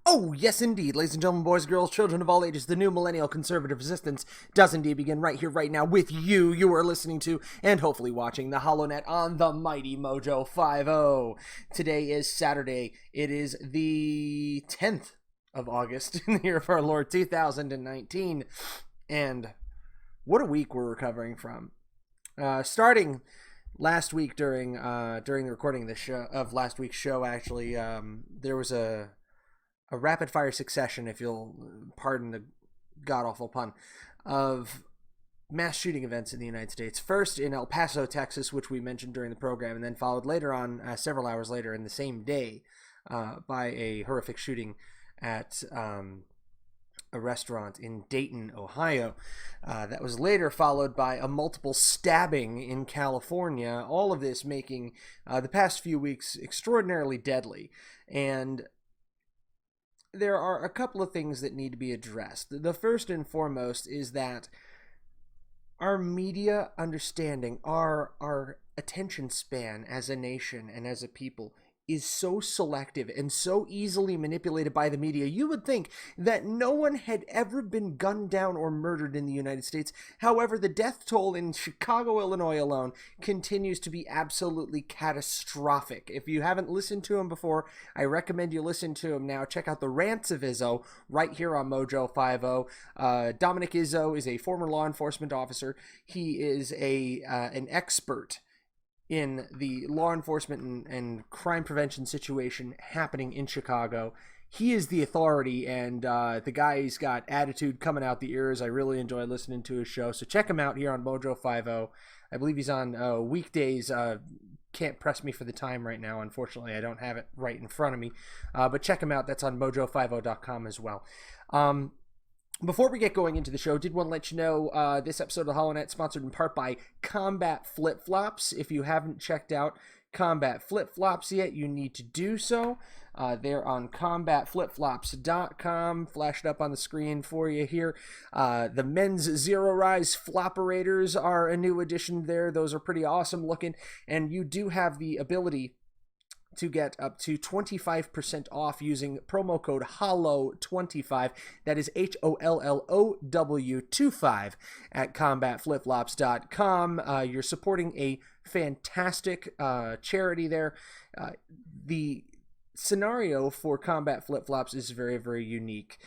Oh, yes, indeed. Ladies and gentlemen, boys, girls, children of all ages, the new millennial conservative resistance does indeed begin right here, right now, with you. You are listening to, and hopefully watching, the HoloNet on the mighty Mojo 50. Today is Saturday. It is the 10th of August in the year of our Lord 2019. And what a week we're recovering from. Starting last week during the recording of the show, of last week's show, actually, there was a rapid fire succession, if you'll pardon the god awful pun, of mass shooting events in the United States. First in El Paso, Texas, which we mentioned during the program, and then followed later on, several hours later in the same day, by a horrific shooting at a restaurant in Dayton, Ohio. That was later followed by a multiple stabbing in California. All of this making the past few weeks extraordinarily deadly. And there are a couple of things that need to be addressed. The first and foremost is that our media understanding, our attention span as a nation and as a people is so selective and so easily manipulated by the media. You would think that no one had ever been gunned down or murdered in the United States. However, the death toll in Chicago, Illinois alone continues to be absolutely catastrophic. If you haven't listened to him before, I recommend you listen to him now. Check out the Rants of Izzo right here on Mojo 50. Dominic Izzo is a former law enforcement officer. He is an expert in the law enforcement and crime prevention situation happening in Chicago. He is the authority, and the guy's got attitude coming out the ears. I really enjoy listening to his show, so check him out here on Mojo 50. I believe he's on weekdays. Can't press me for the time right now. Unfortunately, I don't have it right in front of me, but check him out. That's on mojo50.com as well. Before we get going into the show, did want to let you know this episode of HoloNet sponsored in part by Combat Flip-Flops. If you haven't checked out Combat Flip-Flops yet, you need to do so. They're on combatflipflops.com, flashed up on the screen for you here. The men's Zero Rise Flopperators are a new addition there. Those are pretty awesome looking, and you do have the ability to get up to 25% off using promo code HOLLOW25. That is HOLLOW25 at combatflipflops.com. You're supporting a fantastic charity there. The scenario for Combat Flip-Flops is very, very unique.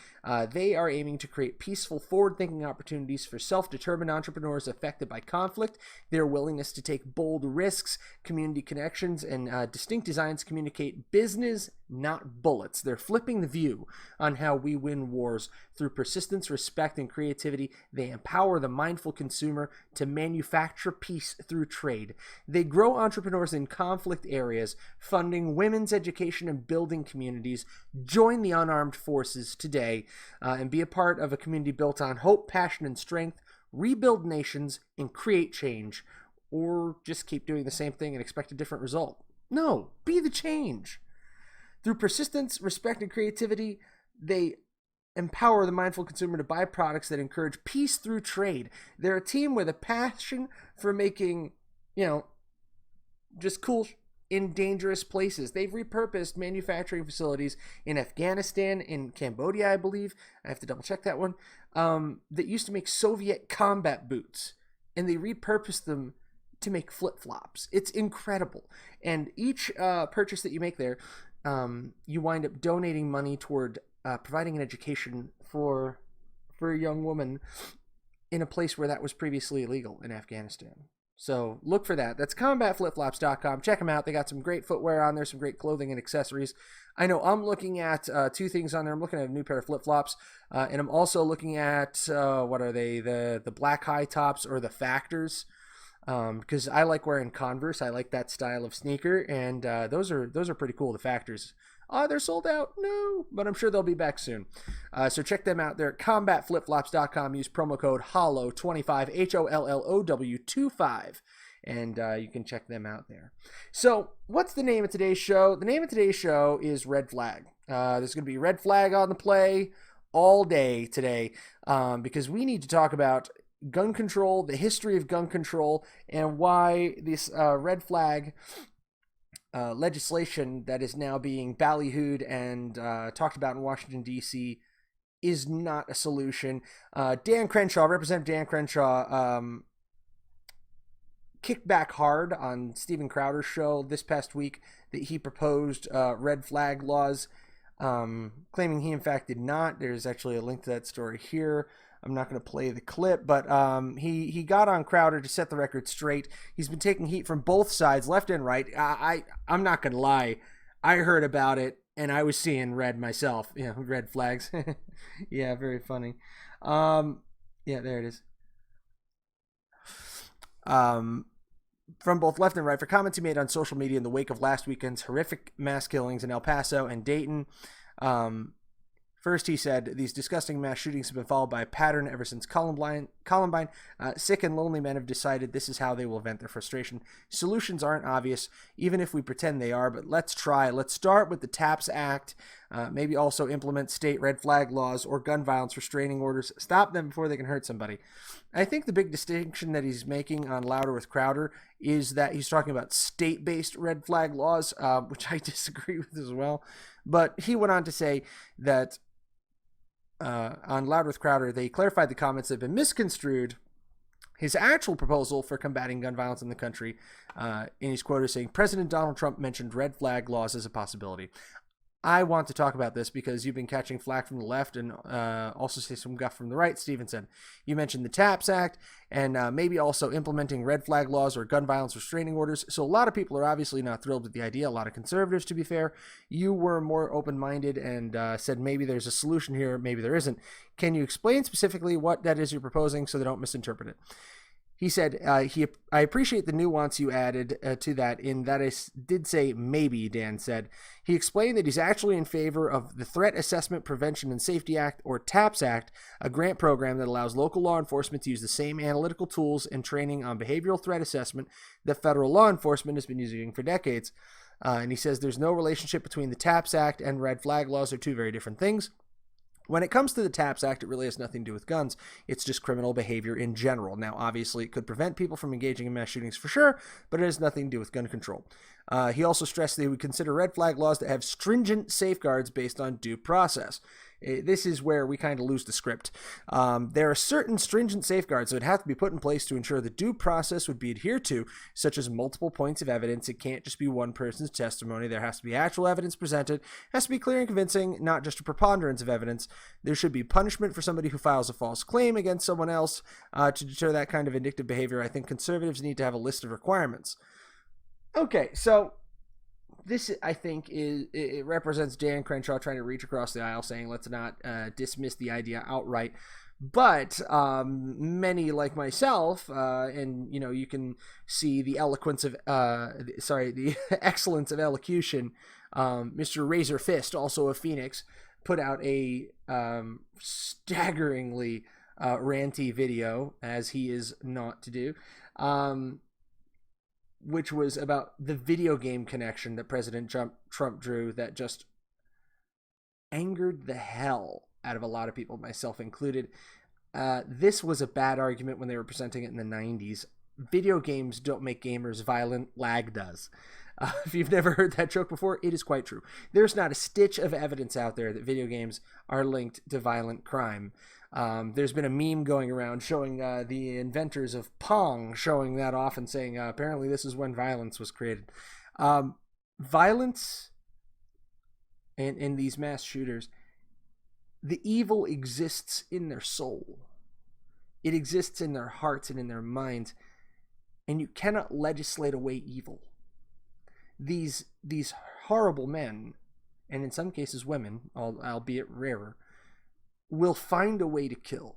They are aiming to create peaceful, forward-thinking opportunities for self-determined entrepreneurs affected by conflict. Their willingness to take bold risks, community connections, and distinct designs communicate business, not bullets. They're flipping the view on how we win wars. Through persistence, respect, and creativity, they empower the mindful consumer to manufacture peace through trade. They grow entrepreneurs in conflict areas, funding women's education and building communities. Join the unarmed forces today and be a part of a community built on hope, passion, and strength. Rebuild nations and create change. Or just keep doing the same thing and expect a different result. No, be the change. Through persistence, respect, and creativity, they empower the mindful consumer to buy products that encourage peace through trade. They're a team with a passion for making, just cool in dangerous places. They've repurposed manufacturing facilities in Afghanistan, in Cambodia, I believe. I have to double check that one. That used to make Soviet combat boots, and they repurposed them to make flip-flops. It's incredible. And each purchase that you make there, you wind up donating money toward providing an education for a young woman in a place where that was previously illegal in Afghanistan. So look for that. That's combatflipflops.com. Check them out. They got some great footwear on there, some great clothing and accessories. I know I'm looking at two things on there. I'm looking at a new pair of flip-flops, and I'm also looking at, what are they, the black high tops or the Factors, because I like wearing Converse. I like that style of sneaker, and those are pretty cool, the Factors. They're sold out? No, but I'm sure they'll be back soon. So check them out. They're at combatflipflops.com. Use promo code HOLLOW25, HOLLOW25, and you can check them out there. So what's the name of today's show? The name of today's show is Red Flag. There's going to be Red Flag on the play all day today, because we need to talk about gun control, the history of gun control, and why this red flag legislation that is now being ballyhooed and talked about in Washington, D.C. is not a solution. Representative Dan Crenshaw, kicked back hard on Steven Crowder's show this past week that he proposed red flag laws, claiming he in fact did not. There's actually a link to that story here. I'm not going to play the clip, but he got on Crowder to set the record straight. He's been taking heat from both sides, left and right. I'm not going to lie. I heard about it, and I was seeing red myself. Yeah, red flags. Yeah, very funny. Yeah, there it is. From both left and right for comments he made on social media in the wake of last weekend's horrific mass killings in El Paso and Dayton. First, he said, these disgusting mass shootings have been followed by a pattern ever since Columbine. Sick and lonely men have decided this is how they will vent their frustration. Solutions aren't obvious, even if we pretend they are, but let's try. Let's start with the TAPS Act, maybe also implement state red flag laws or gun violence restraining orders. Stop them before they can hurt somebody. I think the big distinction that he's making on Louder with Crowder is that he's talking about state-based red flag laws, which I disagree with as well. But he went on to say that on Louder with Crowder, they clarified the comments that have been misconstrued. His actual proposal for combating gun violence in the country, in his quote, is saying, President Donald Trump mentioned red flag laws as a possibility. I want to talk about this because you've been catching flack from the left and also say some guff from the right, Stevenson. You mentioned the TAPS Act and maybe also implementing red flag laws or gun violence restraining orders. So a lot of people are obviously not thrilled with the idea. A lot of conservatives, to be fair. You were more open-minded and said maybe there's a solution here, maybe there isn't. Can you explain specifically what that is you're proposing so they don't misinterpret it? He said, I appreciate the nuance you added to that, in that I did say maybe, Dan said. He explained that he's actually in favor of the Threat Assessment Prevention and Safety Act, or TAPS Act, a grant program that allows local law enforcement to use the same analytical tools and training on behavioral threat assessment that federal law enforcement has been using for decades. And he says there's no relationship between the TAPS Act and red flag laws. They're two very different things. When it comes to the TAPS Act, it really has nothing to do with guns. It's just criminal behavior in general. Now, obviously, it could prevent people from engaging in mass shootings for sure, but it has nothing to do with gun control. He also stressed that he would consider red flag laws that have stringent safeguards based on due process. This is where we kind of lose the script. There are certain stringent safeguards that would have to be put in place to ensure the due process would be adhered to, such as multiple points of evidence. It can't just be one person's testimony. There has to be actual evidence presented. It has to be clear and convincing, not just a preponderance of evidence. There should be punishment for somebody who files a false claim against someone else to deter that kind of vindictive behavior. I think conservatives need to have a list of requirements. Okay, so this, I think, it represents Dan Crenshaw trying to reach across the aisle, saying let's not dismiss the idea outright. But many like myself, and you can see the eloquence of the excellence of elocution. Mr. Razor Fist, also of Phoenix, put out a staggeringly ranty video, as he is not to do. Which was about the video game connection that President Trump drew that just angered the hell out of a lot of people, myself included. This was a bad argument when they were presenting it in the 90s. Video games don't make gamers violent, lag does. If you've never heard that joke before, it is quite true. There's not a stitch of evidence out there that video games are linked to violent crime. There's been a meme going around showing the inventors of Pong showing that off and saying apparently this is when violence was created. Violence in these mass shooters, the evil exists in their soul. It exists in their hearts and in their minds, and you cannot legislate away evil. These horrible men, and in some cases women, albeit rarer, will find a way to kill.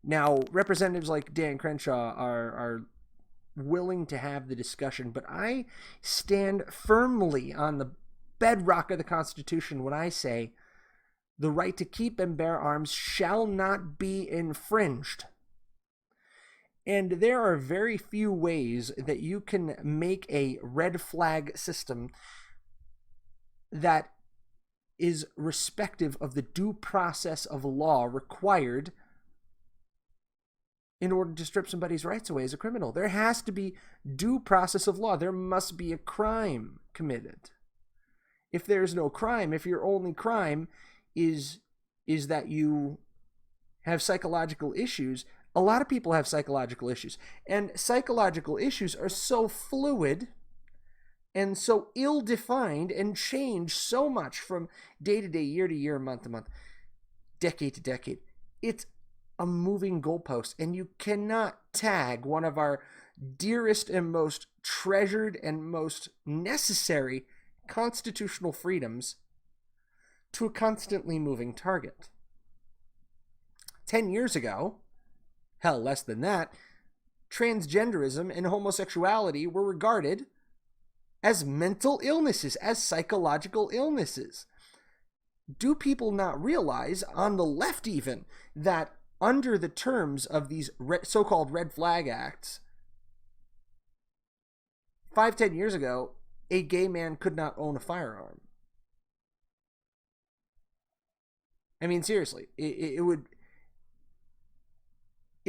Now, representatives like Dan Crenshaw are willing to have the discussion, but I stand firmly on the bedrock of the Constitution when I say the right to keep and bear arms shall not be infringed. And there are very few ways that you can make a red flag system that is respective of the due process of law required in order to strip somebody's rights away as a criminal. There has to be due process of law. There must be a crime committed. If there's no crime, if your only crime is that you have psychological issues, a lot of people have psychological issues. And psychological issues are so fluid and so ill-defined and change so much from day to day, year to year, month to month, decade to decade. It's a moving goalpost, and you cannot tag one of our dearest and most treasured and most necessary constitutional freedoms to a constantly moving target. 10 years ago, hell, less than that, transgenderism and homosexuality were regarded as mental illnesses, as psychological illnesses. Do people not realize, on the left even, that under the terms of these so-called red flag acts, 5-10 years ago, a gay man could not own a firearm? I mean, seriously, it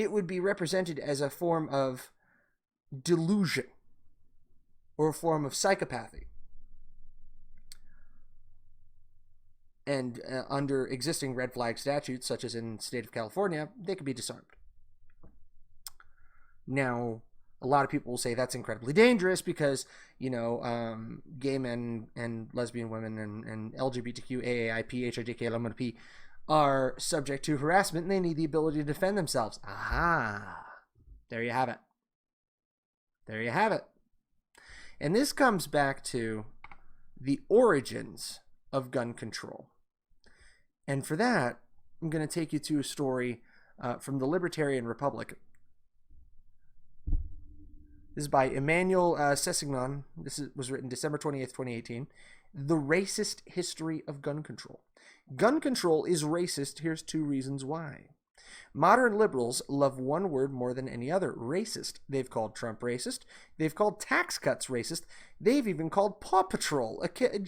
would be represented as a form of delusion or a form of psychopathy. And under existing red flag statutes, such as in the state of California, they could be disarmed. Now, a lot of people will say that's incredibly dangerous because, gay men and lesbian women and LGBTQ, AAIP, HIJK, LMNP are subject to harassment and they need the ability to defend themselves. Aha! There you have it. There you have it. And this comes back to the origins of gun control. And for that, I'm going to take you to a story from the Libertarian Republic. This is by Emmanuel Sessignon. This was written December 28th, 2018. The Racist History of Gun Control. Gun control is racist. Here's 2 reasons why. Modern liberals love one word more than any other: racist. They've called Trump racist. They've called tax cuts racist. They've even called Paw Patrol,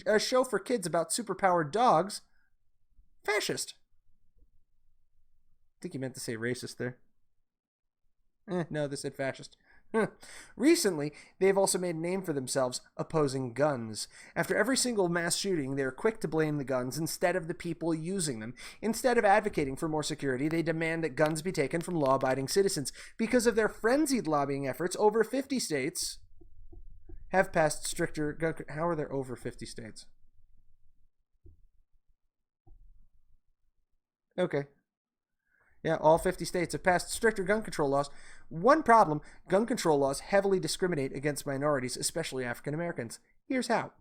a show for kids about superpowered dogs, fascist. I think you meant to say racist there. No, they said fascist. Recently, they've also made a name for themselves opposing guns. After every single mass shooting, they're quick to blame the guns instead of the people using them. Instead of advocating for more security, they demand that guns be taken from law-abiding citizens. Because of their frenzied lobbying efforts, over 50 states have passed stricter gun... How are there over 50 states? Okay. Yeah, all 50 states have passed stricter gun control laws. One problem: gun control laws heavily discriminate against minorities, especially African Americans. Here's how.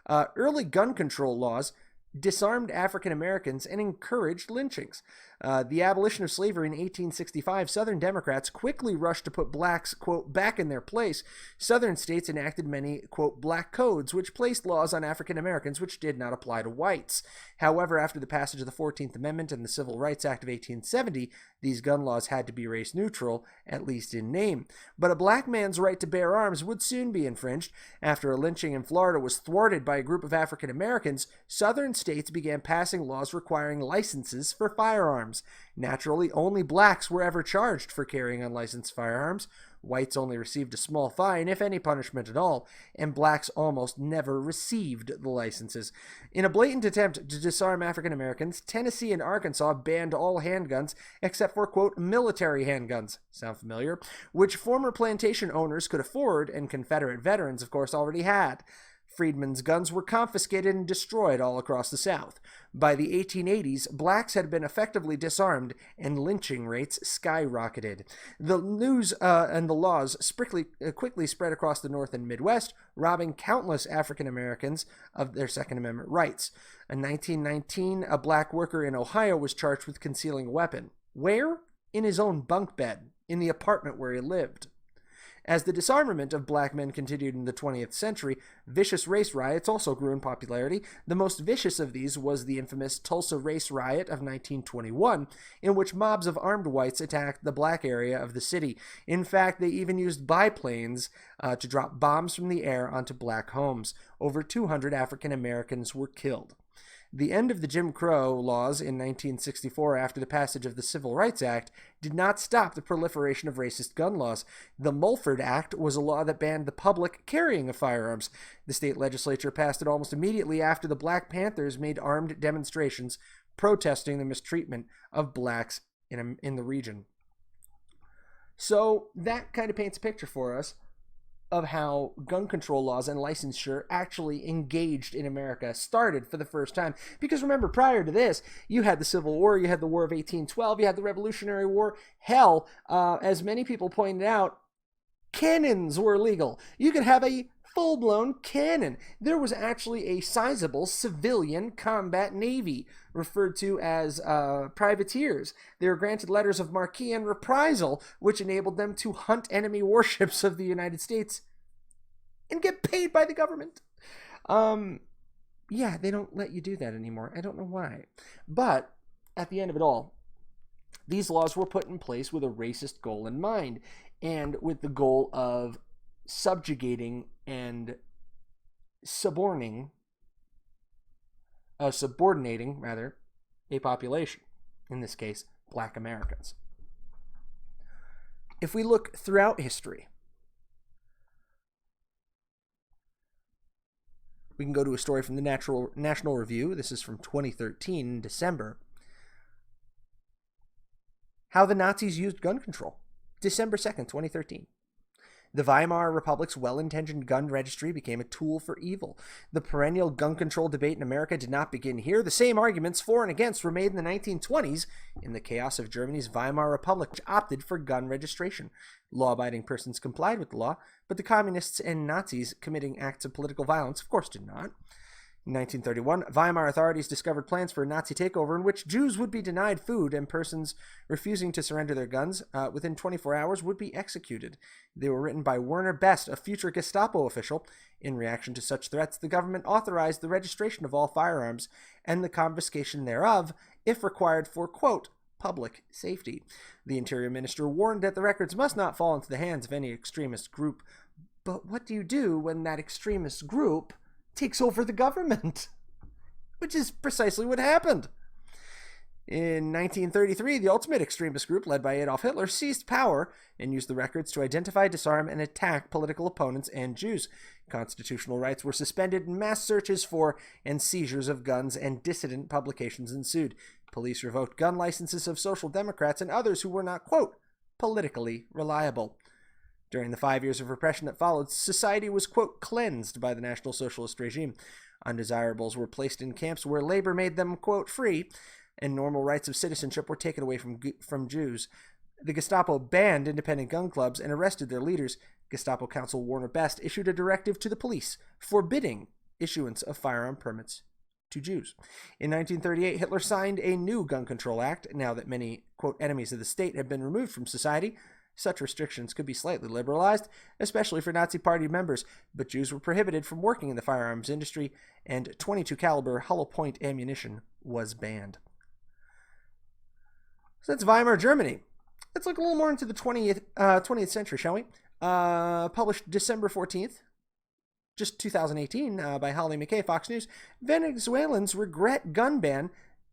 Early gun control laws disarmed African Americans and encouraged lynchings. The abolition of slavery in 1865, Southern Democrats quickly rushed to put blacks, quote, back in their place. Southern states enacted many, quote, black codes, which placed laws on African Americans which did not apply to whites. However, after the passage of the 14th Amendment and the Civil Rights Act of 1870, these gun laws had to be race neutral, at least in name. But a black man's right to bear arms would soon be infringed. After a lynching in Florida was thwarted by a group of African Americans, Southern states began passing laws requiring licenses for firearms. Naturally, only blacks were ever charged for carrying unlicensed firearms. Whites only received a small fine, if any punishment at all, and blacks almost never received the licenses. In a blatant attempt to disarm African Americans, Tennessee and Arkansas banned all handguns except for, quote, military handguns. Sound familiar? Which former plantation owners could afford, and Confederate veterans, of course, already had. Freedmen's guns were confiscated and destroyed all across the South. By the 1880s, blacks had been effectively disarmed, and lynching rates skyrocketed. The news and the laws quickly spread across the North and Midwest, robbing countless African Americans of their Second Amendment rights. In 1919, a black worker in Ohio was charged with concealing a weapon. Where? In his own bunk bed, in the apartment where he lived. As the disarmament of black men continued in the 20th century, vicious race riots also grew in popularity. The most vicious of these was the infamous Tulsa Race Riot of 1921, in which mobs of armed whites attacked the black area of the city. In fact, they even used biplanes to drop bombs from the air onto black homes. Over 200 African Americans were killed. The end of the Jim Crow laws in 1964 after the passage of the Civil Rights Act did not stop the proliferation of racist gun laws. The Mulford Act was a law that banned the public carrying of firearms. The state legislature passed it almost immediately after the Black Panthers made armed demonstrations protesting the mistreatment of blacks in the region. So that kind of paints a picture for us of how gun control laws and licensure actually engaged in America, started for the first time. Because remember, prior to this, you had the Civil War, you had the War of 1812, you had the Revolutionary War. Hell, as many people pointed out, cannons were legal. You could have a full-blown cannon. There was actually a sizable civilian combat navy, referred to as privateers. They were granted letters of marque and reprisal, which enabled them to hunt enemy warships of the United States and get paid by the government. Yeah, they don't let you do that anymore. I don't know why. But at the end of it all, these laws were put in place with a racist goal in mind, and with the goal of subjugating and subordinating a population, in this case, Black Americans. If we look throughout history, we can go to a story from the National Review. This is from 2013, in December. How the Nazis used gun control. December 2nd, 2013. The Weimar Republic's well-intentioned gun registry became a tool for evil. The perennial gun control debate in America did not begin here. The same arguments for and against were made in the 1920s in the chaos of Germany's Weimar Republic, which opted for gun registration. Law-abiding persons complied with the law, but the communists and Nazis committing acts of political violence, of course, did not. In 1931, Weimar authorities discovered plans for a Nazi takeover in which Jews would be denied food and persons refusing to surrender their guns within 24 hours would be executed. They were written by Werner Best, a future Gestapo official. In reaction to such threats, the government authorized the registration of all firearms and the confiscation thereof if required for, quote, public safety. The Interior Minister warned that the records must not fall into the hands of any extremist group. But what do you do when that extremist group takes over the government? Which is precisely what happened. In 1933, the ultimate extremist group, led by Adolf Hitler, seized power and used the records to identify, disarm, and attack political opponents and Jews. Constitutional rights were suspended, and mass searches for and seizures of guns and dissident publications ensued. Police revoked gun licenses of Social Democrats and others who were not, quote, politically reliable. During the 5 years of repression that followed, society was, quote, cleansed by the National Socialist regime. Undesirables were placed in camps where labor made them, quote, free, and normal rights of citizenship were taken away from Jews. The Gestapo banned independent gun clubs and arrested their leaders. Gestapo counsel Werner Best issued a directive to the police forbidding issuance of firearm permits to Jews. In 1938, Hitler signed a new Gun Control Act. Now that many, quote, enemies of the state have been removed from society, such restrictions could be slightly liberalized, especially for Nazi Party members, but Jews were prohibited from working in the firearms industry, and .22 caliber hollow point ammunition was banned. So that's Weimar Germany. Let's look a little more into the 20th century, shall we? Published December 14th, just 2018, by Holly McKay, Fox News. Venezuelans regret gun ban,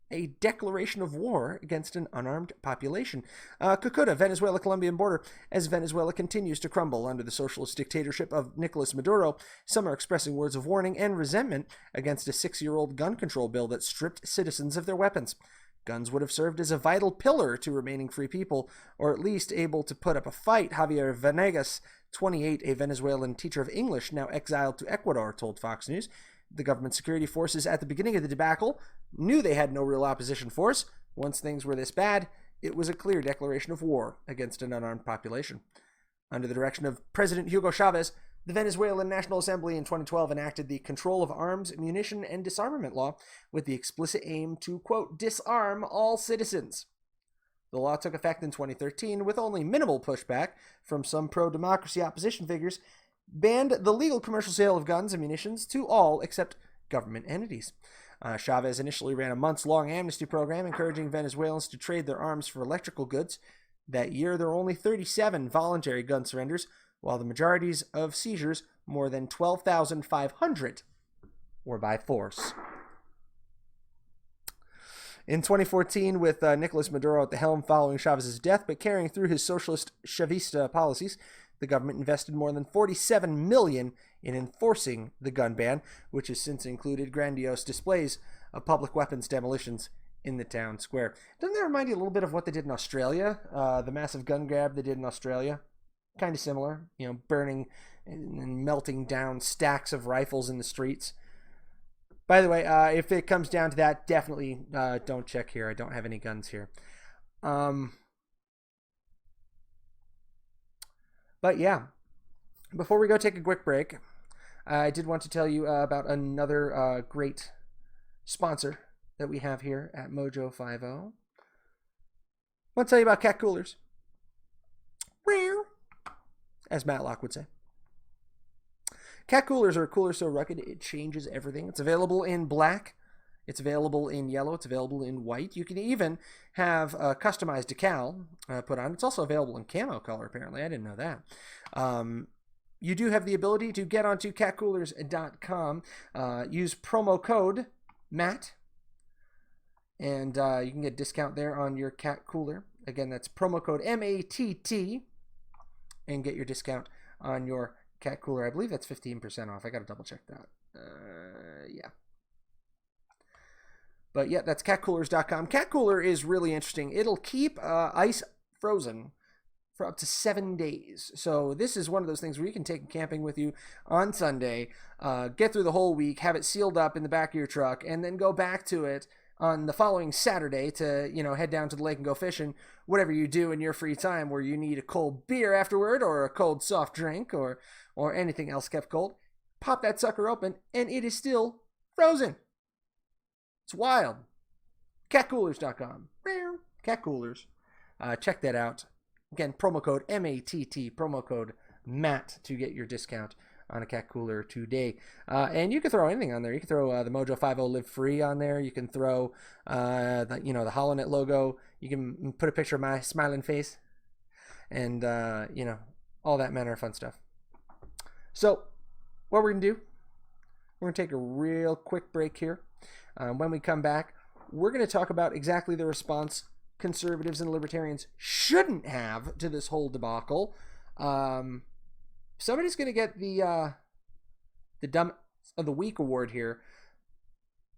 a declaration of war against an unarmed population. Cucuta, Venezuela-Colombian border. As Venezuela continues to crumble under the socialist dictatorship of Nicolas Maduro, some are expressing words of warning and resentment against a 6-year-old gun control bill that stripped citizens of their weapons. Guns would have served as a vital pillar to remaining free people, or at least able to put up a fight, Javier Venegas, 28, a Venezuelan teacher of English, now exiled to Ecuador, told Fox News. The government security forces at the beginning of the debacle knew they had no real opposition force. Once things were this bad, it was a clear declaration of war against an unarmed population. Under the direction of President Hugo Chavez, the Venezuelan National Assembly in 2012 enacted the Control of Arms, Munition, and Disarmament Law with the explicit aim to, quote, disarm all citizens. The law took effect in 2013 with only minimal pushback from some pro-democracy opposition figures, banned the legal commercial sale of guns and munitions to all except government entities. Chavez initially ran a months-long amnesty program encouraging Venezuelans to trade their arms for electrical goods. That year, there were only 37 voluntary gun surrenders, while the majorities of seizures, more than 12,500, were by force. In 2014, with Nicolas Maduro at the helm following Chavez's death, but carrying through his socialist Chavista policies, the government invested more than $47 million in enforcing the gun ban, which has since included grandiose displays of public weapons demolitions in the town square. Doesn't that remind you a little bit of what they did in Australia? The massive gun grab they did in Australia? Kind of similar, burning and melting down stacks of rifles in the streets. By the way, if it comes down to that, definitely don't check here. I don't have any guns here. But yeah, before we go take a quick break, I did want to tell you about another great sponsor that we have here at Mojo 50. I want to tell you about cat coolers. As Matlock would say. Cat coolers are a cooler so rugged it changes everything. It's available in black. It's available in yellow. It's available in white. You can even have a customized decal put on. It's also available in camo color, apparently. I didn't know that. You do have the ability to get onto catcoolers.com. Use promo code MATT, and you can get a discount there on your cat cooler. Again, that's promo code MATT, and get your discount on your cat cooler. I believe that's 15% off. I got to double check that. Yeah. But yeah, that's catcoolers.com. Cat cooler is really interesting. It'll keep ice frozen for up to 7 days. So this is one of those things where you can take it camping with you on Sunday, get through the whole week, have it sealed up in the back of your truck, and then go back to it on the following Saturday to, head down to the lake and go fishing, whatever you do in your free time where you need a cold beer afterward or a cold soft drink or anything else kept cold. Pop that sucker open and it is still frozen. It's wild. Catcoolers.com. Cat Coolers. Check that out. Again, promo code MATT, promo code MATT to get your discount on a cat cooler today. And you can throw anything on there. You can throw the Mojo 50 Live Free on there. You can throw the HoloNet logo. You can put a picture of my smiling face and all that manner of fun stuff. So what we're going to do, we're going to take a real quick break here. When we come back, we're going to talk about exactly the response conservatives and libertarians shouldn't have to this whole debacle. Somebody's going to get the Dumb of the Week award here.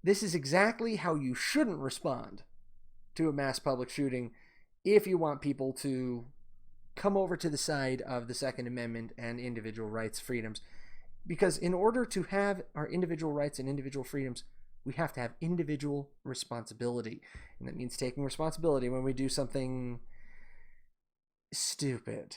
This is exactly how you shouldn't respond to a mass public shooting if you want people to come over to the side of the Second Amendment and individual rights, freedoms. Because in order to have our individual rights and individual freedoms, we have to have individual responsibility. And that means taking responsibility when we do something stupid.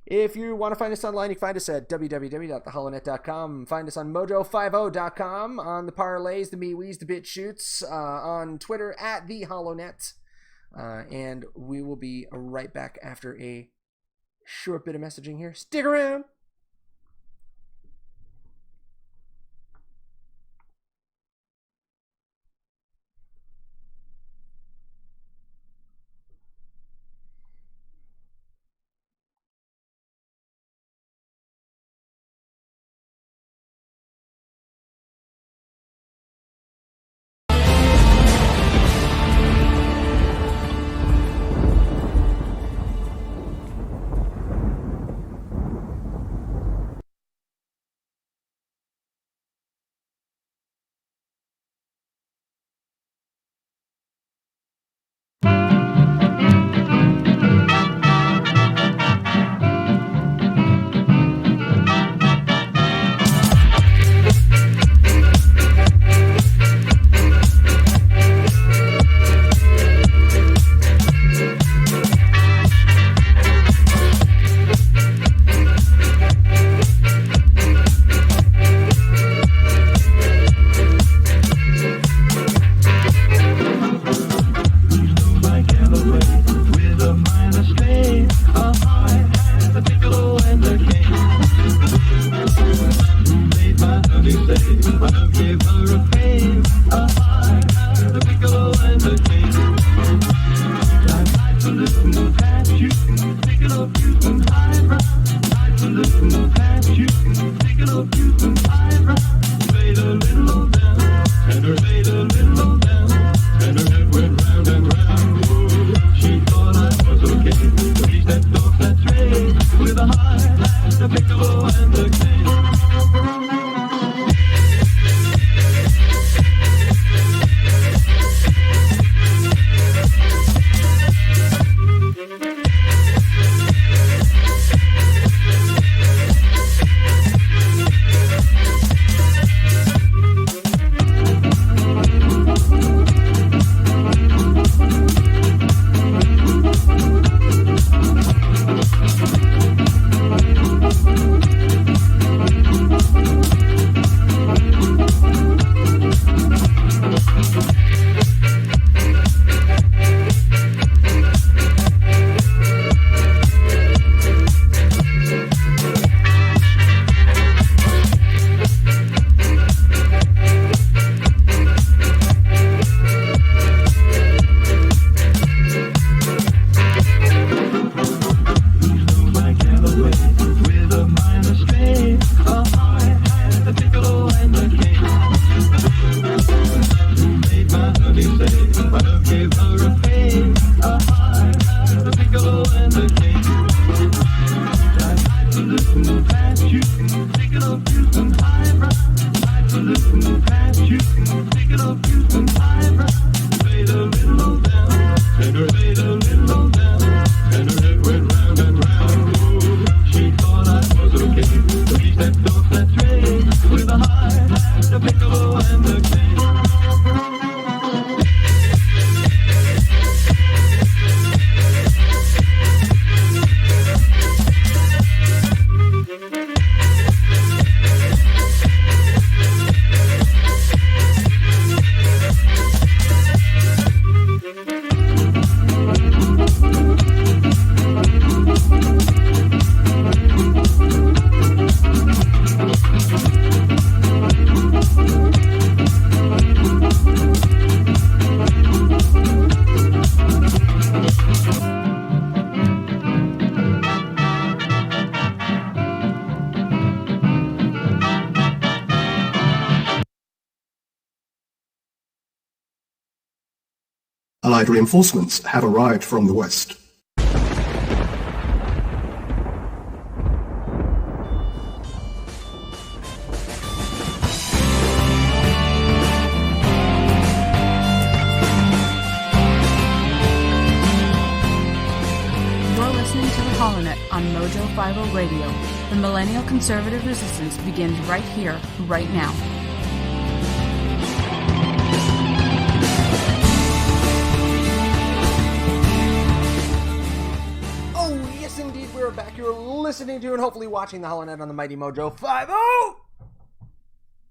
If you want to find us online, you can find us at www.theholonet.com. Find us on mojo50.com, on the parlays, the MeWe's, the BitChutes, on Twitter at the HoloNet. And we will be right back after a short bit of messaging here. Stick around. Allied reinforcements have arrived from the west. On Mojo 50 Radio. The Millennial Conservative Resistance begins right here, right now. Oh, yes indeed, we're back. You're listening to and hopefully watching the HoloNet on the Mighty Mojo 50.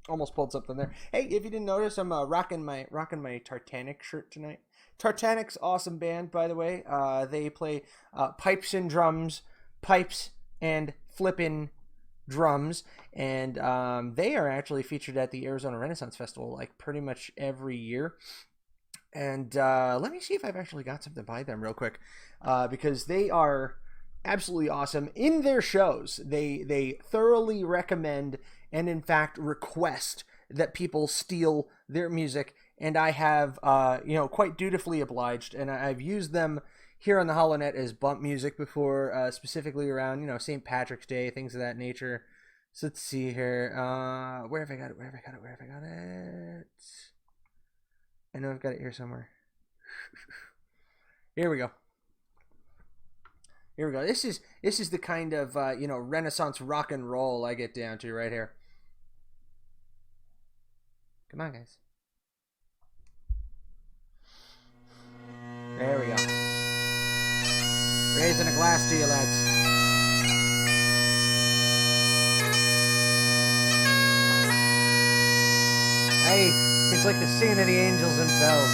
Almost pulled something there. Hey, if you didn't notice, I'm rocking my Tartanic shirt tonight. Tartanic's awesome band, by the way. They play pipes and drums, pipes and flippin' drums, and they are actually featured at the Arizona Renaissance Festival like pretty much every year. And let me see if I've actually got something by them real quick, because they are absolutely awesome. In their shows, they thoroughly recommend and in fact request that people steal their music, and I have quite dutifully obliged, and I've used them here on the HoloNet as bump music before, specifically around, St. Patrick's Day, things of that nature. So let's see here. Where have I got it? I know I've got it here somewhere. Here we go. This is the kind of, Renaissance rock and roll I get down to right here. Come on, guys. There we go. Raising a glass to you, lads. Hey, it's like the singing of the angels themselves.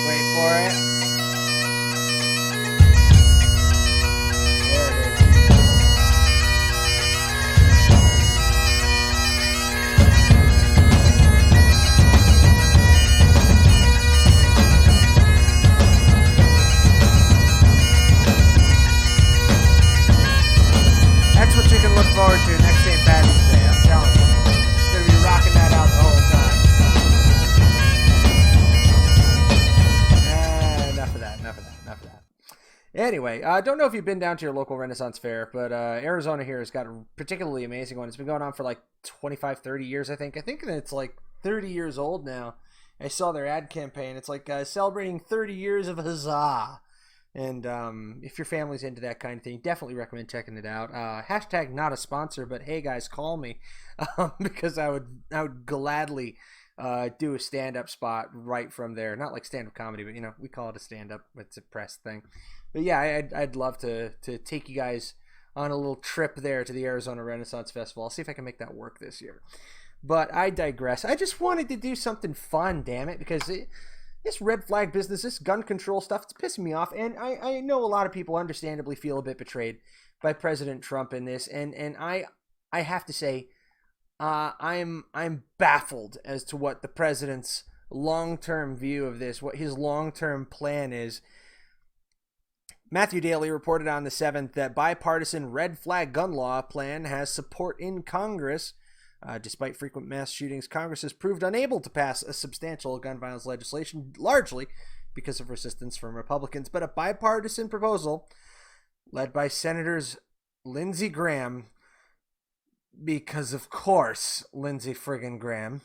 Wait for it. Forward to next St. Patrick's Day, I'm telling you. It's going to be rocking that out the whole time. Enough of that. Anyway, I don't know if you've been down to your local Renaissance Fair, but Arizona here has got a particularly amazing one. It's been going on for like 25, 30 years, I think. I think it's like 30 years old now. I saw their ad campaign. It's like celebrating 30 years of huzzah. And if your family's into that kind of thing, definitely recommend checking it out. Hashtag not a sponsor, but hey guys, call me, because I would gladly do a stand-up spot right from there. Not like stand-up comedy, but we call it a stand-up. It's a press thing. But yeah, I'd love to take you guys on a little trip there to the Arizona Renaissance Festival. I'll see if I can make that work this year. But I digress. I just wanted to do something fun, damn it, because this red flag business, this gun control stuff, it's pissing me off. And I know a lot of people understandably feel a bit betrayed by President Trump in this. And I have to say, I'm baffled as to what the president's long-term view of this, what his long-term plan is. Matthew Daley reported on the 7th that bipartisan red flag gun law plan has support in Congress. Despite frequent mass shootings, Congress has proved unable to pass a substantial gun violence legislation, largely because of resistance from Republicans. But a bipartisan proposal led by Senators Lindsey Graham, because of course Lindsey friggin' Graham,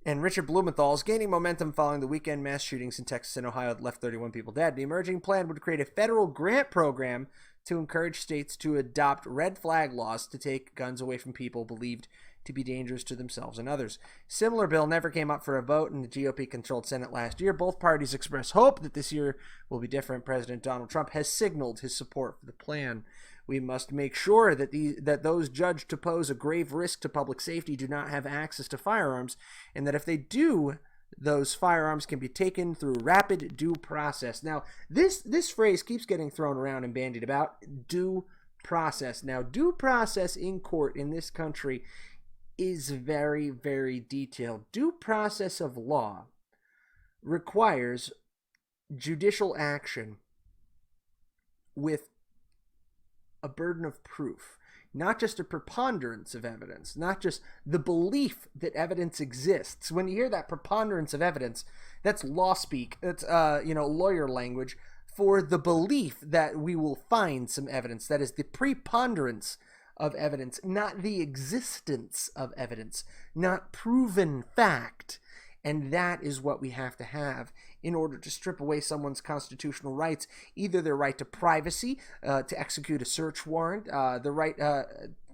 and Richard Blumenthal is gaining momentum following the weekend mass shootings in Texas and Ohio that left 31 people dead. The emerging plan would create a federal grant program to encourage states to adopt red flag laws to take guns away from people believed to be dangerous to themselves and others. Similar bill never came up for a vote in the GOP-controlled Senate last year. Both parties expressed hope that this year will be different. President Donald Trump has signaled his support for the plan. We must make sure that those judged to pose a grave risk to public safety do not have access to firearms, and that if they do, those firearms can be taken through rapid due process. Now, this phrase keeps getting thrown around and bandied about, due process. Now, due process in court in this country is very, very detailed. Due process of law requires judicial action with a burden of proof, not just a preponderance of evidence, not just the belief that evidence exists. When you hear that preponderance of evidence, that's law speak. That's lawyer language for the belief that we will find some evidence. That is the preponderance of evidence, not the existence of evidence, not proven fact. And that is what we have to have in order to strip away someone's constitutional rights, either their right to privacy, to execute a search warrant, the right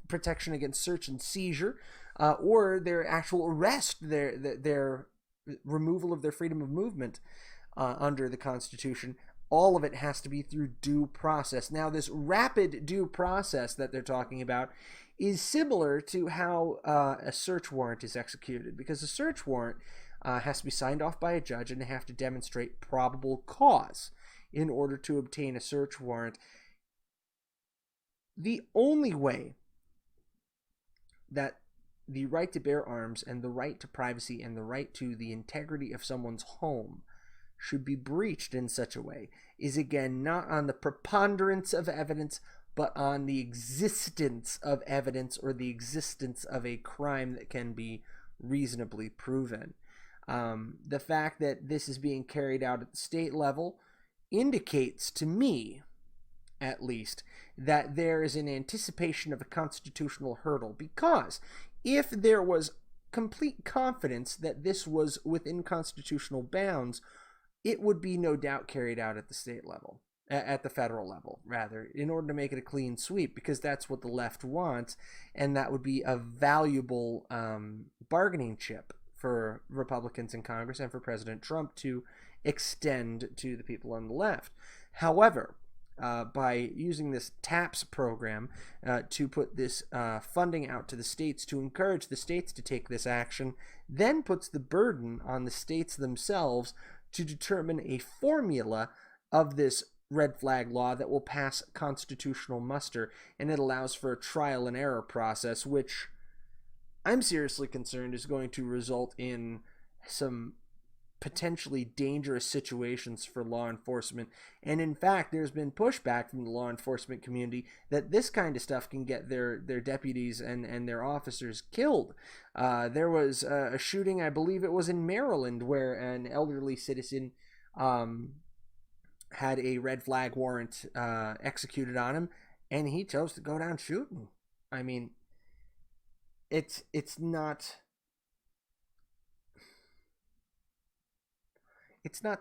protection against search and seizure, or their actual arrest, their removal of their freedom of movement under the Constitution. All of it has to be through due process. Now, this rapid due process that they're talking about is similar to how a search warrant is executed, because a search warrant has to be signed off by a judge, and they have to demonstrate probable cause in order to obtain a search warrant. The only way that the right to bear arms and the right to privacy and the right to the integrity of someone's home should be breached in such a way is, again, not on the preponderance of evidence, but on the existence of evidence or the existence of a crime that can be reasonably proven. The fact that this is being carried out at the state level indicates to me, at least, that there is an anticipation of a constitutional hurdle, because if there was complete confidence that this was within constitutional bounds, it would be no doubt carried out at the state level, at the federal level, rather, in order to make it a clean sweep, because that's what the left wants, and that would be a valuable bargaining chip for Republicans in Congress and for President Trump to extend to the people on the left. However, by using this TAPS program to put this funding out to the states to encourage the states to take this action, then puts the burden on the states themselves to determine a formula of this red flag law that will pass constitutional muster, and it allows for a trial and error process, which I'm seriously concerned is going to result in some potentially dangerous situations for law enforcement. And in fact, there's been pushback from the law enforcement community that this kind of stuff can get their deputies and their officers killed. There was a shooting, I believe it was in Maryland, where an elderly citizen had a red flag warrant executed on him, and he chose to go down shooting. I mean, it's not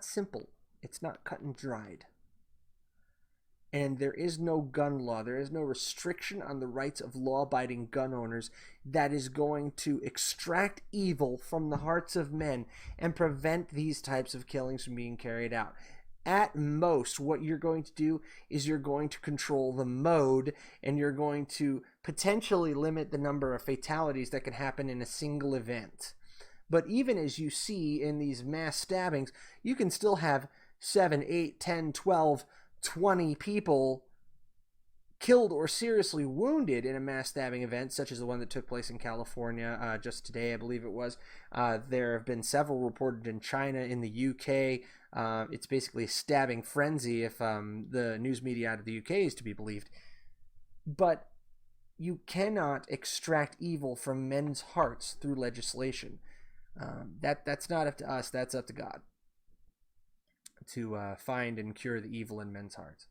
simple. It's not cut and dried. And there is no gun law. There is no restriction on the rights of law-abiding gun owners that is going to extract evil from the hearts of men and prevent these types of killings from being carried out. At most, what you're going to do is you're going to control the mode, and you're going to potentially limit the number of fatalities that can happen in a single event. But even as you see in these mass stabbings, you can still have 7, 8, 10, 12, 20 people killed or seriously wounded in a mass stabbing event, such as the one that took place in California just today, I believe it was. There have been several reported in China, in the UK. It's basically a stabbing frenzy if the news media out of the UK is to be believed. But you cannot extract evil from men's hearts through legislation. That's not up to us. That's up to God to find and cure the evil in men's hearts.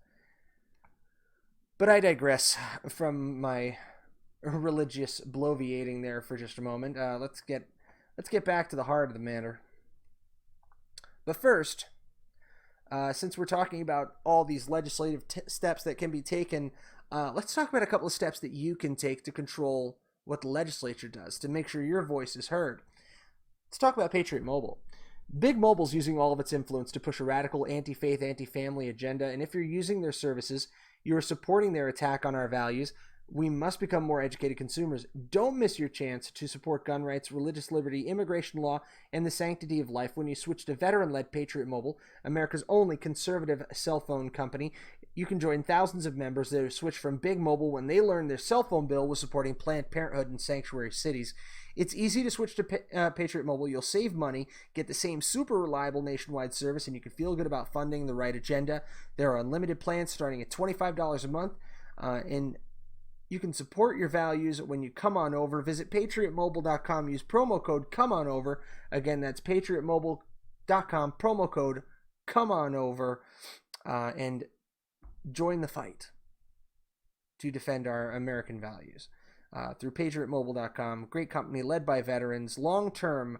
But I digress from my religious bloviating there for just a moment. Let's get back to the heart of the matter. But first, since we're talking about all these legislative steps that can be taken, let's talk about a couple of steps that you can take to control what the legislature does, to make sure your voice is heard. Let's talk about Patriot Mobile. Big Mobile's using all of its influence to push a radical anti-faith, anti-family agenda, and if you're using their services, you are supporting their attack on our values. We must become more educated consumers. Don't miss your chance to support gun rights, religious liberty, immigration law, and the sanctity of life when you switch to veteran-led Patriot Mobile, America's only conservative cell phone company. You can join thousands of members that have switched from Big Mobile when they learned their cell phone bill was supporting Planned Parenthood in sanctuary cities. It's easy to switch to Patriot Mobile. You'll save money, get the same super reliable nationwide service, and you can feel good about funding the right agenda. There are unlimited plans starting at $25 a month, and you can support your values when you come on over. Visit patriotmobile.com. Use promo code COMEONOVER. Again, that's patriotmobile.com. Promo code COMEONOVER. And join the fight to defend our American values through patriotmobile.com. Great company led by veterans, long-term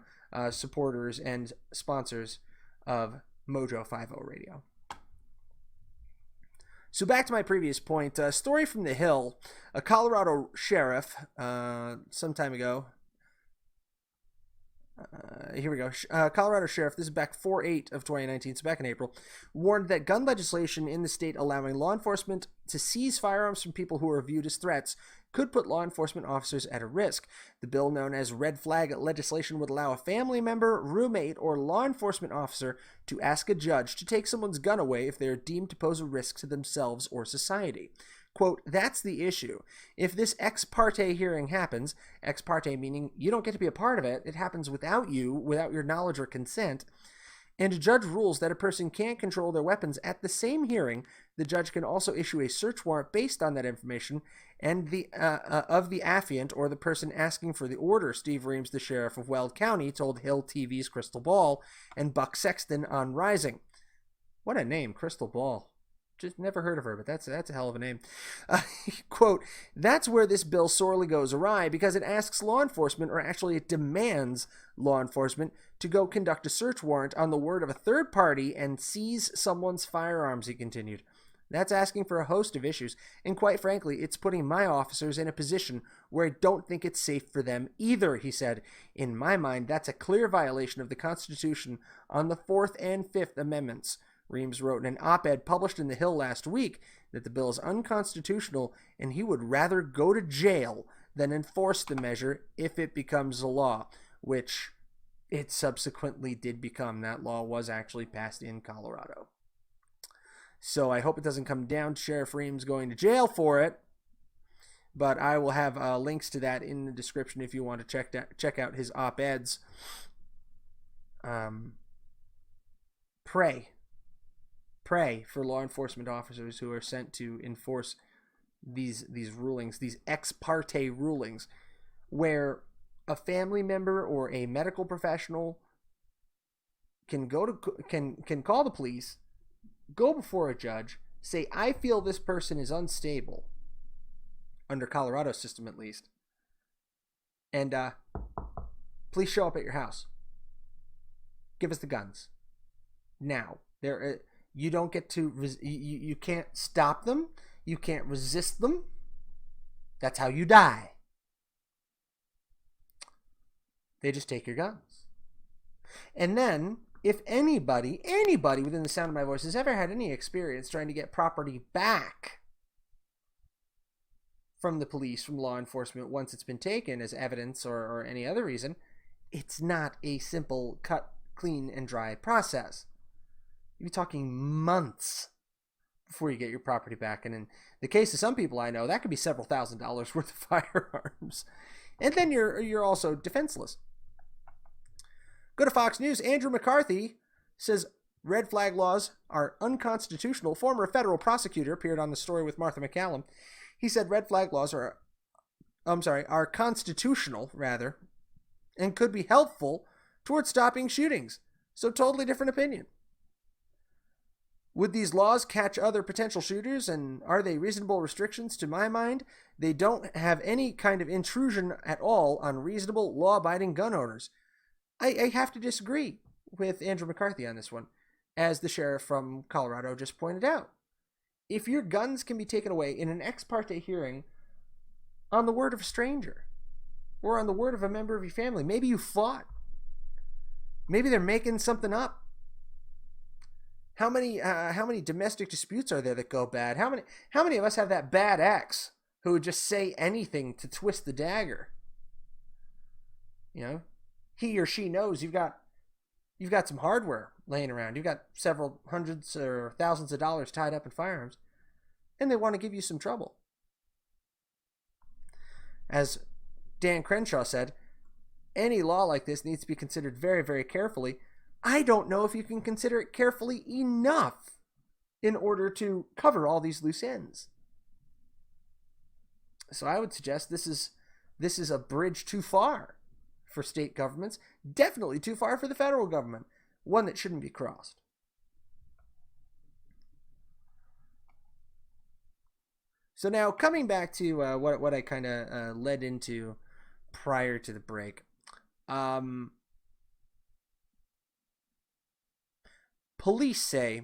supporters and sponsors of Mojo 50 Radio. So back to my previous point, a story from the Hill. A Colorado sheriff some time ago. Here we go. Colorado sheriff, this is back 4/8 of 2019, so back in April, warned that gun legislation in the state allowing law enforcement to seize firearms from people who are viewed as threats could put law enforcement officers at a risk. The bill, known as red flag legislation, would allow a family member, roommate, or law enforcement officer to ask a judge to take someone's gun away if they are deemed to pose a risk to themselves or society. Quote, that's the issue. If this ex parte hearing happens, ex parte meaning you don't get to be a part of it, it happens without you, without your knowledge or consent, and a judge rules that a person can't control their weapons at the same hearing, the judge can also issue a search warrant based on that information and the of the affiant or the person asking for the order, Steve Reams, the sheriff of Weld County, told Hill TV's Crystal Ball and Buck Sexton on Rising. What a name, Crystal Ball. Just never heard of her, but that's a hell of a name. Quote, that's where this bill sorely goes awry because it asks law enforcement, or actually it demands law enforcement, to go conduct a search warrant on the word of a third party and seize someone's firearms, he continued. That's asking for a host of issues, and quite frankly, it's putting my officers in a position where I don't think it's safe for them either, he said. In my mind, that's a clear violation of the Constitution on the Fourth and Fifth Amendments. Reams wrote in an op-ed published in The Hill last week that the bill is unconstitutional and he would rather go to jail than enforce the measure if it becomes a law, which it subsequently did become. That law was actually passed in Colorado. So I hope it doesn't come down to Sheriff Reams going to jail for it, but I will have links to that in the description if you want to check out his op-eds. Pray for law enforcement officers who are sent to enforce these rulings, these ex parte rulings, where a family member or a medical professional can call the police, go before a judge, say, I feel this person is unstable, under Colorado's system at least, and please show up at your house. Give us the guns now. You don't get to, you can't stop them. You can't resist them. That's how you die. They just take your guns. And then, if anybody within the sound of my voice has ever had any experience trying to get property back from the police, from law enforcement, once it's been taken as evidence or any other reason, it's not a simple cut, clean, and dry process. You're talking months before you get your property back. And in the case of some people I know, that could be several $1,000s worth of firearms. And then you're also defenseless. Go to Fox News. Andrew McCarthy says red flag laws are unconstitutional. Former federal prosecutor appeared on the story with Martha McCallum. He said red flag laws are constitutional, rather, and could be helpful towards stopping shootings. So totally different opinion. Would these laws catch other potential shooters, and are they reasonable restrictions? To my mind, they don't have any kind of intrusion at all on reasonable, law-abiding gun owners. I have to disagree with Andrew McCarthy on this one, as the sheriff from Colorado just pointed out. If your guns can be taken away in an ex parte hearing on the word of a stranger, or on the word of a member of your family, maybe you fought, maybe they're making something up. How many domestic disputes are there that go bad? How many of us have that bad ex who would just say anything to twist the dagger? You know, he or she knows you've got some hardware laying around. You've got several hundreds or thousands of dollars tied up in firearms. and they want to give you some trouble. As Dan Crenshaw said, any law like this needs to be considered very, very carefully. I don't know if you can consider it carefully enough in order to cover all these loose ends. So I would suggest this is a bridge too far for state governments, definitely too far for the federal government, one that shouldn't be crossed. So now coming back to what I kind of led into prior to the break. Police say,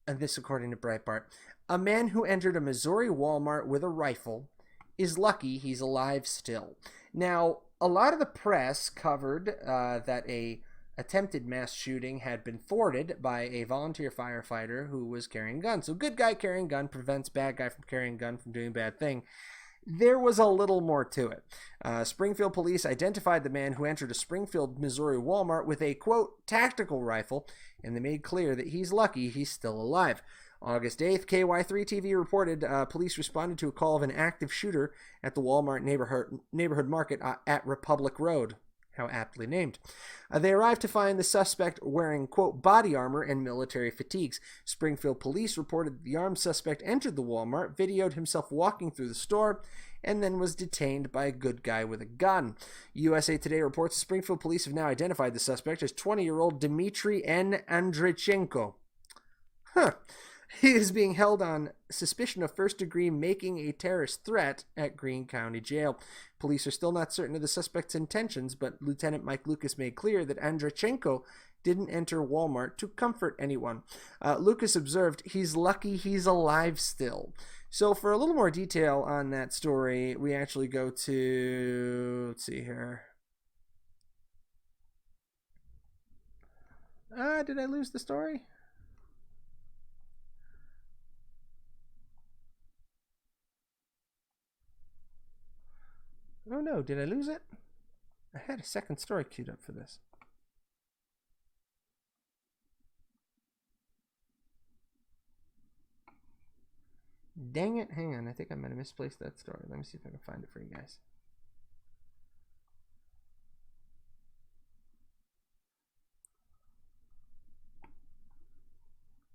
and this according to Breitbart, a man who entered a Missouri Walmart with a rifle is lucky he's alive still. Now, a lot of the press covered that a attempted mass shooting had been thwarted by a volunteer firefighter who was carrying a gun. So good guy carrying gun prevents bad guy from carrying a gun from doing a bad thing. There was a little more to it. Springfield police identified the man who entered a Springfield, Missouri Walmart with a, quote, tactical rifle, and they made clear that he's lucky he's still alive. August 8th, KY3-TV reported police responded to a call of an active shooter at the Walmart neighborhood market at Republic Road. How aptly named. They arrived to find the suspect wearing, quote, body armor and military fatigues. Springfield police reported that the armed suspect entered the Walmart, videoed himself walking through the store, and then was detained by a good guy with a gun. USA Today reports the Springfield police have now identified the suspect as 20-year-old Dmitry N. Andreychenko. He is being held on suspicion of first-degree making a terrorist threat at Greene County Jail. Police are still not certain of the suspect's intentions, but Lieutenant Mike Lucas made clear that Andreychenko didn't enter Walmart to comfort anyone. Lucas observed, he's lucky he's alive still. So for a little more detail on that story, we actually go to, let's see here. Did I lose the story? Oh no, did I lose it? I had a second story queued up for this. Dang it, hang on, I think I might have misplaced that story. Let me see if I can find it for you guys.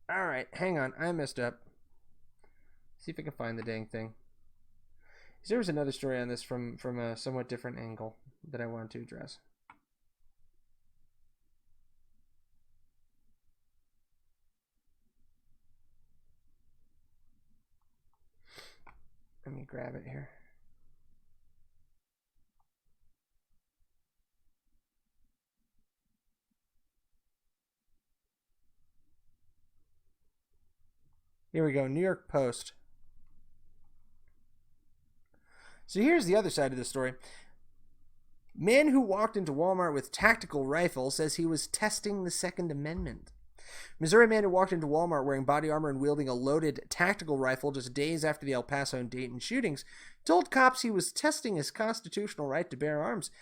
Alright, hang on, I messed up. See if I can find the dang thing. There was another story on this from a somewhat different angle that I wanted to address. Let me grab it here. Here we go, New York Post. So here's the other side of the story. Man who walked into Walmart with tactical rifle says he was testing the Second Amendment. Missouri man who walked into Walmart wearing body armor and wielding a loaded tactical rifle just days after the El Paso and Dayton shootings told cops he was testing his constitutional right to bear arms.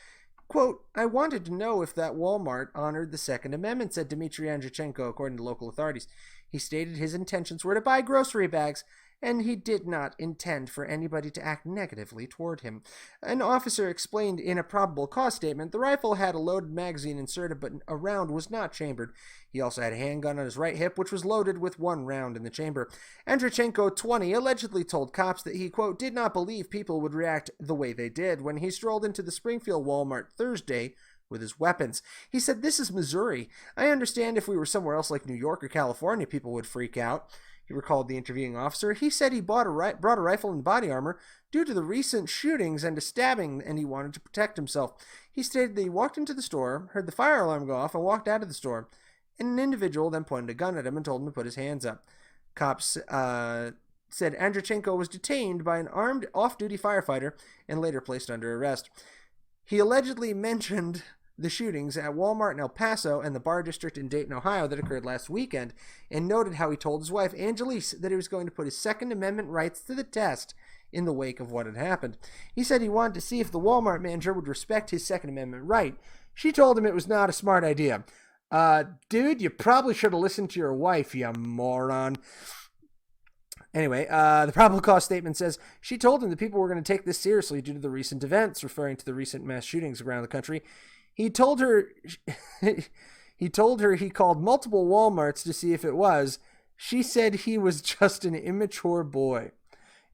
Quote, I wanted to know if that Walmart honored the Second Amendment, said Dmitry Andreychenko, according to local authorities. He stated his intentions were to buy grocery bags, and he did not intend for anybody to act negatively toward him. An officer explained in a probable cause statement the rifle had a loaded magazine inserted, but a round was not chambered. He also had a handgun on his right hip, which was loaded with one round in the chamber. Andreychenko, 20, allegedly told cops that he, quote, did not believe people would react the way they did when he strolled into the Springfield Walmart Thursday with his weapons. He said, this is Missouri. I understand if we were somewhere else like New York or California, people would freak out. He recalled the interviewing officer. He said he brought a rifle and body armor due to the recent shootings and a stabbing, and he wanted to protect himself. He stated that he walked into the store, heard the fire alarm go off, and walked out of the store. And an individual then pointed a gun at him and told him to put his hands up. Cops said Andreychenko was detained by an armed off-duty firefighter and later placed under arrest. He allegedly mentioned the shootings at Walmart in El Paso and the bar district in Dayton, Ohio that occurred last weekend, and noted how he told his wife, Angelise, that he was going to put his Second Amendment rights to the test in the wake of what had happened. He said he wanted to see if the Walmart manager would respect his Second Amendment right. She told him it was not a smart idea. Dude, you probably should have listened to your wife, you moron. Anyway, the probable cause statement says she told him that people were going to take this seriously due to the recent events, referring to the recent mass shootings around the country. He told her he called multiple Walmarts to see if it was. She said he was just an immature boy.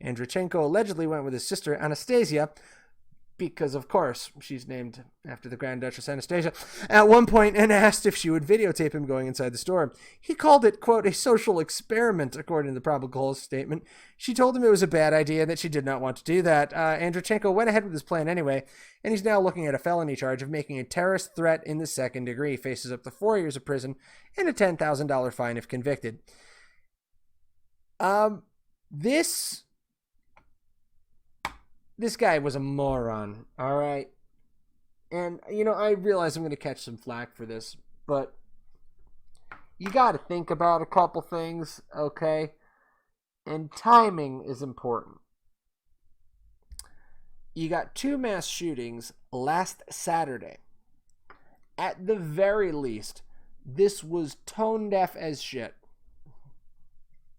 Andreychenko allegedly went with his sister Anastasia, because of course she's named after the Grand Duchess Anastasia, at one point, and asked if she would videotape him going inside the store. He called it, quote, a social experiment, according to the probable cause statement. She told him it was a bad idea and that she did not want to do that. Andreychenko went ahead with his plan anyway, and he's now looking at a felony charge of making a terrorist threat in the second degree. He faces up to 4 years of prison and a $10,000 fine if convicted. This guy was a moron, all right? And, I realize I'm going to catch some flack for this, but you got to think about a couple things, okay? And timing is important. You got 2 mass shootings last Saturday. At the very least, this was tone deaf as shit.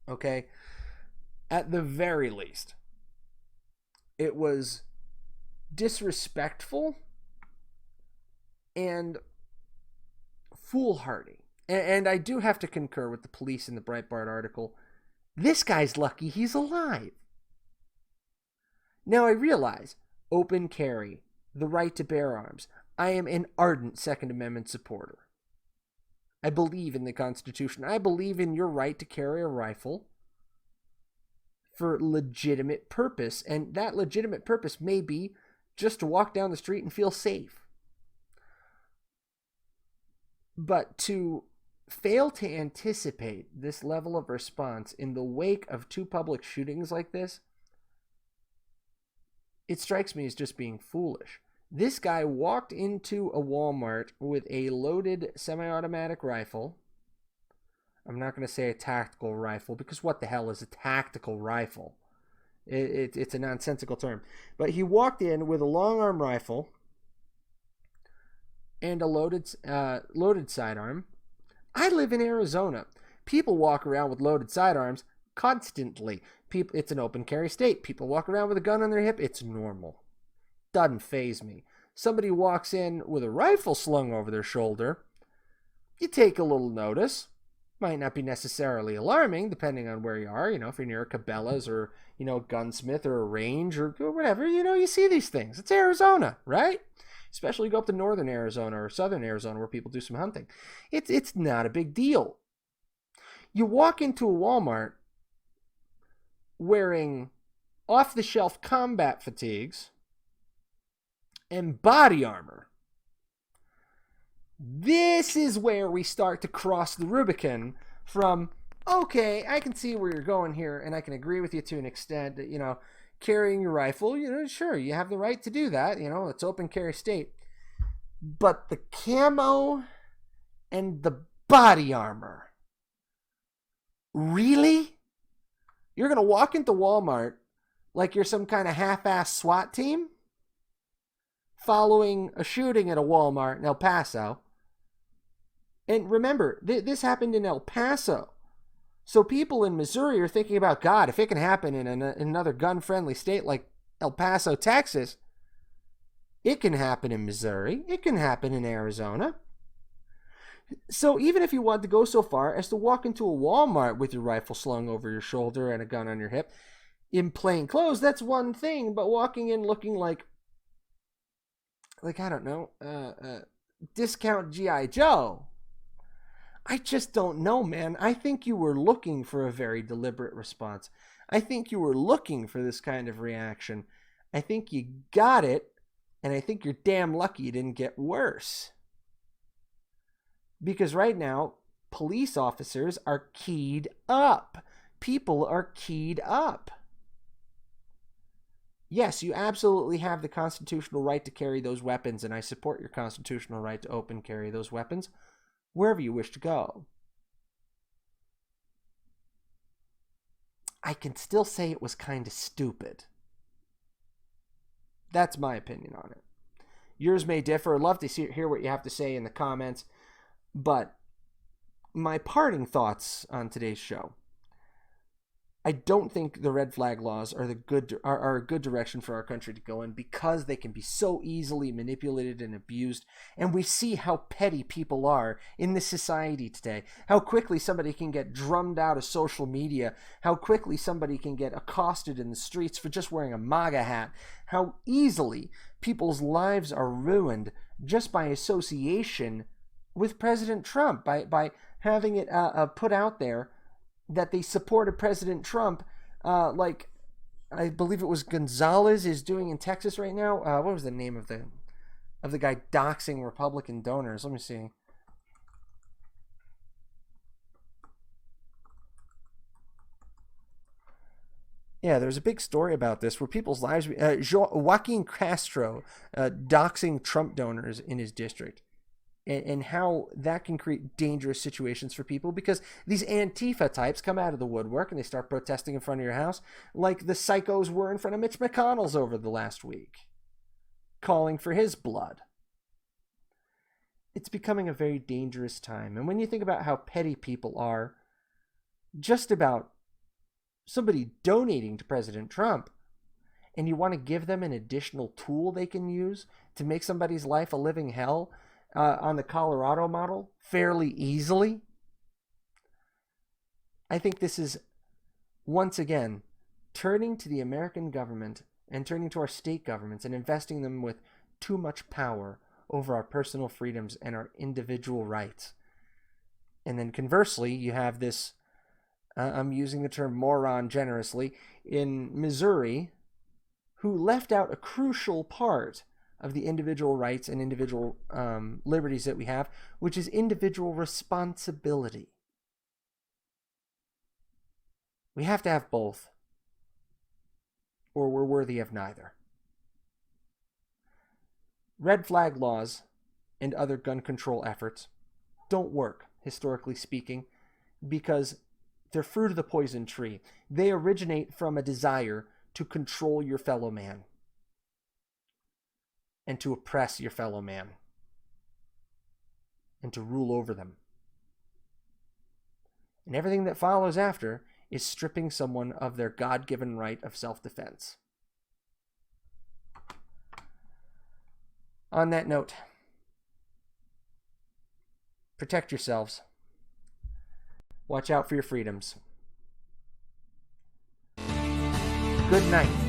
Okay? At the very least. It was disrespectful and foolhardy. And I do have to concur with the police in the Breitbart article. This guy's lucky he's alive. Now I realize open carry, the right to bear arms. I am an ardent Second Amendment supporter. I believe in the Constitution. I believe in your right to carry a rifle for legitimate purpose, and that legitimate purpose may be just to walk down the street and feel safe. But to fail to anticipate this level of response in the wake of 2 public shootings like this, it strikes me as just being foolish. This guy walked into a Walmart with a loaded semi-automatic rifle. I'm not going to say a tactical rifle, because what the hell is a tactical rifle? It's a nonsensical term. But he walked in with a long-arm rifle and a loaded sidearm. I live in Arizona. People walk around with loaded sidearms constantly. It's an open carry state. People walk around with a gun on their hip. It's normal. Doesn't faze me. Somebody walks in with a rifle slung over their shoulder. You take a little notice. Might not be necessarily alarming, depending on where you are. If you're near a Cabela's or, Gunsmith or a range or whatever, you see these things. It's Arizona, right? Especially go up to northern Arizona or southern Arizona where people do some hunting. It's not a big deal. You walk into a Walmart wearing off-the-shelf combat fatigues and body armor. This is where we start to cross the Rubicon from, okay, I can see where you're going here, and I can agree with you to an extent that, carrying your rifle, sure, you have the right to do that, it's open carry state. But the camo and the body armor, really? You're going to walk into Walmart like you're some kind of half-ass SWAT team following a shooting at a Walmart in El Paso. And remember, this happened in El Paso. So people in Missouri are thinking about, God, if it can happen in another gun-friendly state like El Paso, Texas, it can happen in Missouri. It can happen in Arizona. So even if you want to go so far as to walk into a Walmart with your rifle slung over your shoulder and a gun on your hip in plain clothes, that's one thing. But walking in looking like I don't know, discount G.I. Joe, I just don't know, man. I think you were looking for a very deliberate response. I think you were looking for this kind of reaction. I think you got it, and I think you're damn lucky you didn't get worse. Because right now, police officers are keyed up. People are keyed up. Yes, you absolutely have the constitutional right to carry those weapons, and I support your constitutional right to open carry those weapons wherever you wish to go. I can still say it was kind of stupid. That's my opinion on it. Yours may differ. I'd love to hear what you have to say in the comments. But my parting thoughts on today's show. I don't think the red flag laws are are a good direction for our country to go in, because they can be so easily manipulated and abused. And we see how petty people are in this society today. How quickly somebody can get drummed out of social media. How quickly somebody can get accosted in the streets for just wearing a MAGA hat. How easily people's lives are ruined just by association with President Trump, by having it put out there that they supported President Trump, like I believe it was Gonzalez is doing in Texas right now. What was the name of the guy doxing Republican donors? Let me see. Yeah, there's a big story about this where people's lives. Joaquin Castro doxing Trump donors in his district. And how that can create dangerous situations for people, because these Antifa types come out of the woodwork and they start protesting in front of your house like the psychos were in front of Mitch McConnell's over the last week, calling for his blood. It's becoming a very dangerous time. And when you think about how petty people are, just about somebody donating to President Trump, and you want to give them an additional tool they can use to make somebody's life a living hell, on the Colorado model fairly easily. I think this is, once again, turning to the American government and turning to our state governments and investing them with too much power over our personal freedoms and our individual rights. And then conversely, you have this, I'm using the term moron generously, in Missouri, who left out a crucial part of the individual rights and individual liberties that we have, which is individual responsibility. We have to have both, or we're worthy of neither. Red flag laws and other gun control efforts don't work, historically speaking, because they're fruit of the poison tree. They originate from a desire to control your fellow man and to oppress your fellow man and to rule over them. And everything that follows after is stripping someone of their God-given right of self-defense. On that note, protect yourselves. Watch out for your freedoms. Good night.